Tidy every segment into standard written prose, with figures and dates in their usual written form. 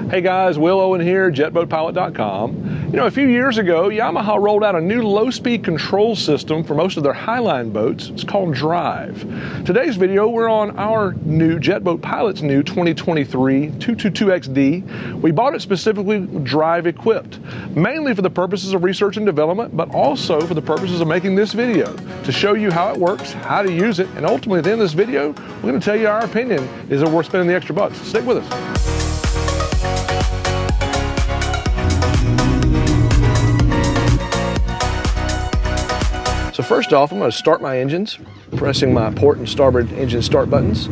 Hey guys, Will Owen here, JetBoatPilot.com. You know, a few years ago, Yamaha rolled out a new low-speed control system for most of their highline boats. It's called DRIVE. Today's video, we're on our new JetBoatPilot's new 2023 222XD. We bought it specifically DRIVE equipped, mainly for the purposes of research and development, but also for the purposes of making this video, to show you how it works, how to use it, and ultimately at the end of this video, we're going to tell you our opinion. Is it worth spending the extra bucks? Stick with us. So first off, I'm going to start my engines, pressing my port and starboard engine start buttons.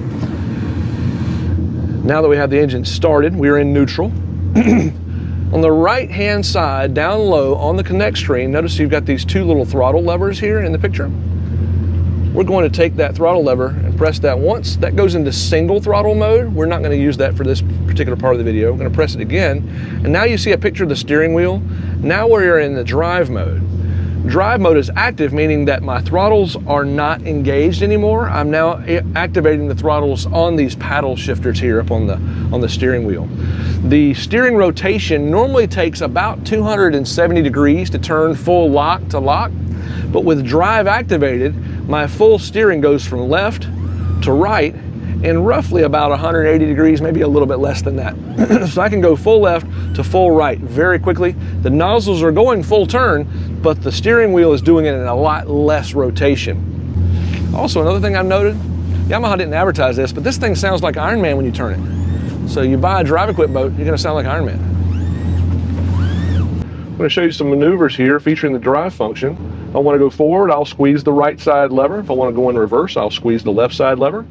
Now that we have the engine started, we're in neutral. On the right-hand side, down low on the connect screen, notice you've got these two little throttle levers here in the picture. We're going to take that throttle lever and press that once. That goes into single throttle mode. We're not going to use that for this particular part of the video. We're going to press it again. And now you see a picture of the steering wheel. Now we're in the drive mode. Drive mode is active, meaning that my throttles are not engaged anymore. I'm now activating the throttles on these paddle shifters here up on the steering wheel. The steering rotation normally takes about 270 degrees to turn full lock to lock, but with drive activated, my full steering goes from left to right in roughly about 180 degrees, maybe a little bit less than that. So I can go full left to full right very quickly. The nozzles are going full turn, but the steering wheel is doing it in a lot less rotation. Also, another thing I've noted, Yamaha didn't advertise this, but this thing sounds like Iron Man when you turn it. So you buy a drive equipped boat, you're gonna sound like Iron Man. I'm gonna show you some maneuvers here featuring the drive function. If I wanna go forward, I'll squeeze the right side lever. If I wanna go in reverse, I'll squeeze the left side lever.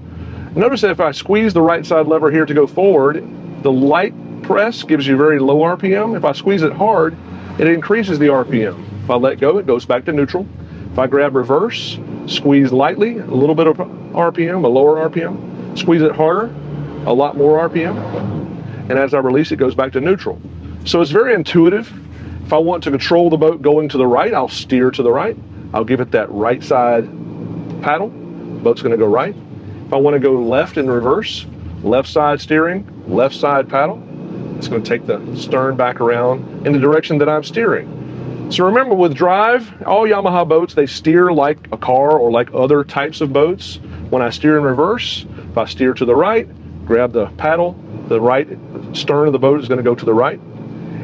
Notice that if I squeeze the right side lever here to go forward, the light press gives you very low RPM. If I squeeze it hard, it increases the RPM. If I let go, it goes back to neutral. If I grab reverse, squeeze lightly, a little bit of RPM, a lower RPM. Squeeze it harder, a lot more RPM. And as I release, it goes back to neutral. So it's very intuitive. If I want to control the boat going to the right, I'll steer to the right. I'll give it that right side paddle. The boat's gonna go right. If I want to go left in reverse, left side steering, left side paddle, it's going to take the stern back around in the direction that I'm steering. So remember, with drive, all Yamaha boats, they steer like a car or like other types of boats. When I steer in reverse, if I steer to the right, grab the paddle, the right stern of the boat is going to go to the right.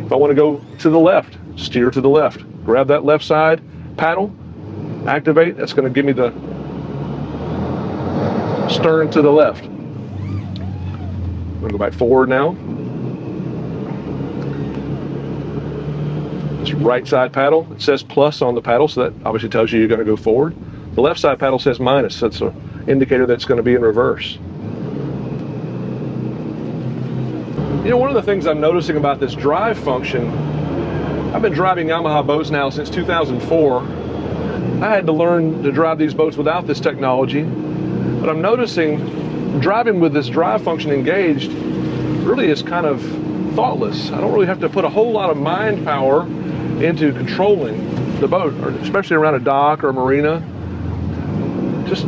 If I want to go to the left, steer to the left, grab that left side paddle, activate, that's going to give me the stern to the left. I'm going to go back forward now. This right side paddle, it says plus on the paddle, so that obviously tells you you're going to go forward. The left side paddle says minus, that's an indicator that it's going to be in reverse. You know, one of the things I'm noticing about this drive function, I've been driving Yamaha boats now since 2004. I had to learn to drive these boats without this technology. But I'm noticing driving with this drive function engaged really is kind of thoughtless. I don't really have to put a whole lot of mind power into controlling the boat, or especially around a dock or a marina. Just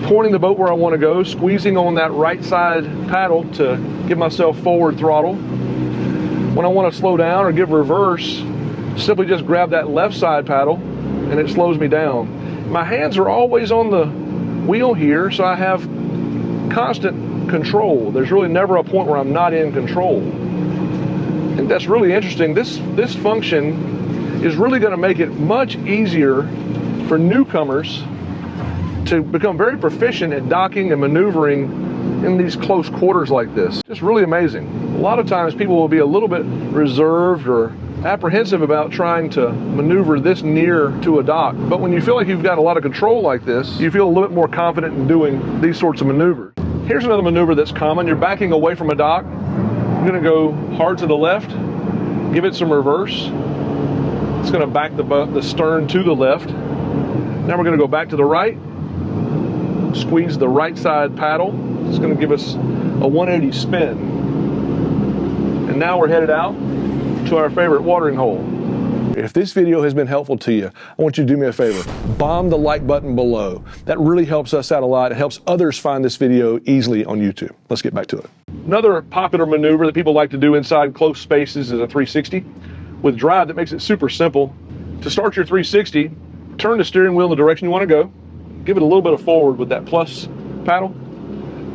pointing the boat where I want to go, squeezing on that right side paddle to give myself forward throttle. When I want to slow down or give reverse, simply just grab that left side paddle and it slows me down. My hands are always on the wheel here, so I have constant control. There's really never a point where I'm not in control. And that's really interesting. This function is really going to make it much easier for newcomers to become very proficient at docking and maneuvering in these close quarters like this. Just really amazing. A lot of times people will be a little bit reserved or apprehensive about trying to maneuver this near to a dock. But when you feel like you've got a lot of control like this, you feel a little bit more confident in doing these sorts of maneuvers. Here's another maneuver that's common. You're backing away from a dock. I'm gonna go hard to the left, give it some reverse. It's gonna back the stern to the left. Now we're gonna go back to the right, squeeze the right side paddle. It's gonna give us a 180 spin. And now we're headed out to our favorite watering hole. If this video has been helpful to you, I want you to do me a favor. Bomb the like button below. That really helps us out a lot. It helps others find this video easily on YouTube. Let's get back to it. Another popular maneuver that people like to do inside close spaces is a 360 with drive that makes it super simple. To start your 360, turn the steering wheel in the direction you want to go. Give it a little bit of forward with that plus paddle.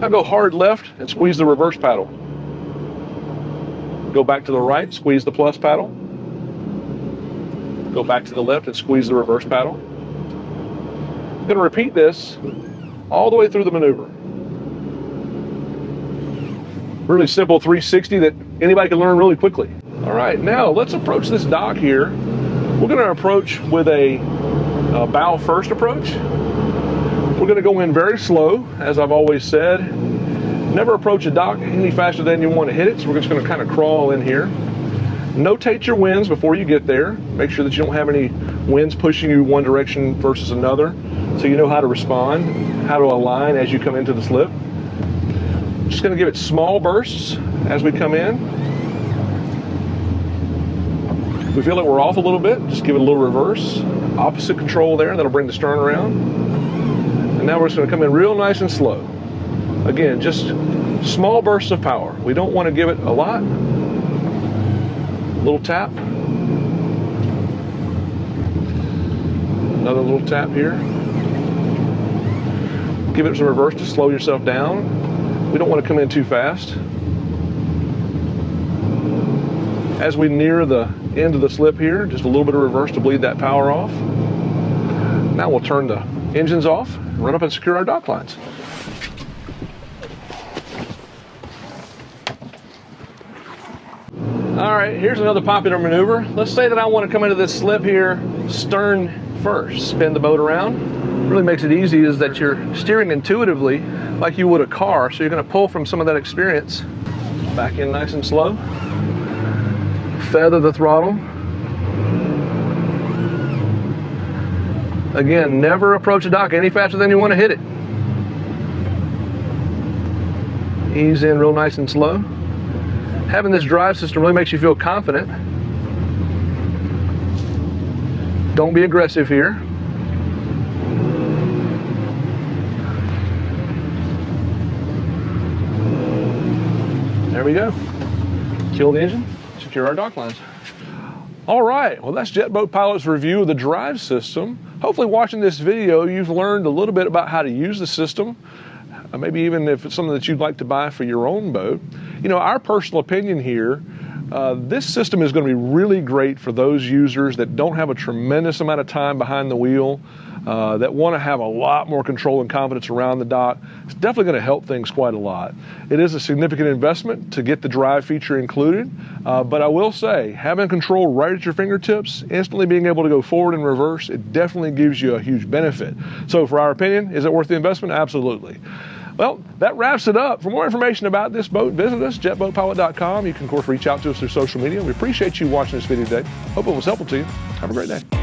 Now go hard left and squeeze the reverse paddle. Go back to the right, squeeze the plus paddle. Go back to the left and squeeze the reverse paddle. I'm going to repeat this all the way through the maneuver. Really simple 360 that anybody can learn really quickly. All right, now let's approach this dock here. We're going to approach with a bow first approach. We're going to go in very slow, as I've always said. Never approach a dock any faster than you want to hit it, so we're just going to kind of crawl in here. Notate your winds before you get there. Make sure that you don't have any winds pushing you one direction versus another, so you know how to respond, how to align as you come into the slip. Just going to give it small bursts as we come in. If we feel like we're off a little bit, just give it a little reverse. Opposite control there, that'll bring the stern around. And now we're just going to come in real nice and slow. Again, just small bursts of power. We don't want to give it a lot. Little tap. Another little tap here. Give it some reverse to slow yourself down. We don't want to come in too fast. As we near the end of the slip here, just a little bit of reverse to bleed that power off. Now we'll turn the engines off, run up and secure our dock lines. All right, here's another popular maneuver. Let's say that I want to come into this slip here, stern first, spin the boat around. Really makes it easy is that you're steering intuitively like you would a car, so you're going to pull from some of that experience. Back in nice and slow. Feather the throttle. Again, never approach a dock any faster than you want to hit it. Ease in real nice and slow. Having this drive system really makes you feel confident. Don't be aggressive here. There we go. Kill the engine, secure our dock lines. All right, well that's JetBoatPilot's review of the drive system. Hopefully watching this video, you've learned a little bit about how to use the system. Maybe even if it's something that you'd like to buy for your own boat. You know, our personal opinion here, this system is going to be really great for those users that don't have a tremendous amount of time behind the wheel, that want to have a lot more control and confidence around the dock. It's definitely going to help things quite a lot. It is a significant investment to get the drive feature included, but I will say, having control right at your fingertips, instantly being able to go forward and reverse, it definitely gives you a huge benefit. So for our opinion, is it worth the investment? Absolutely. Well, that wraps it up. For more information about this boat, visit us, JetBoatPilot.com. You can, of course, reach out to us through social media. We appreciate you watching this video today. Hope it was helpful to you. Have a great day.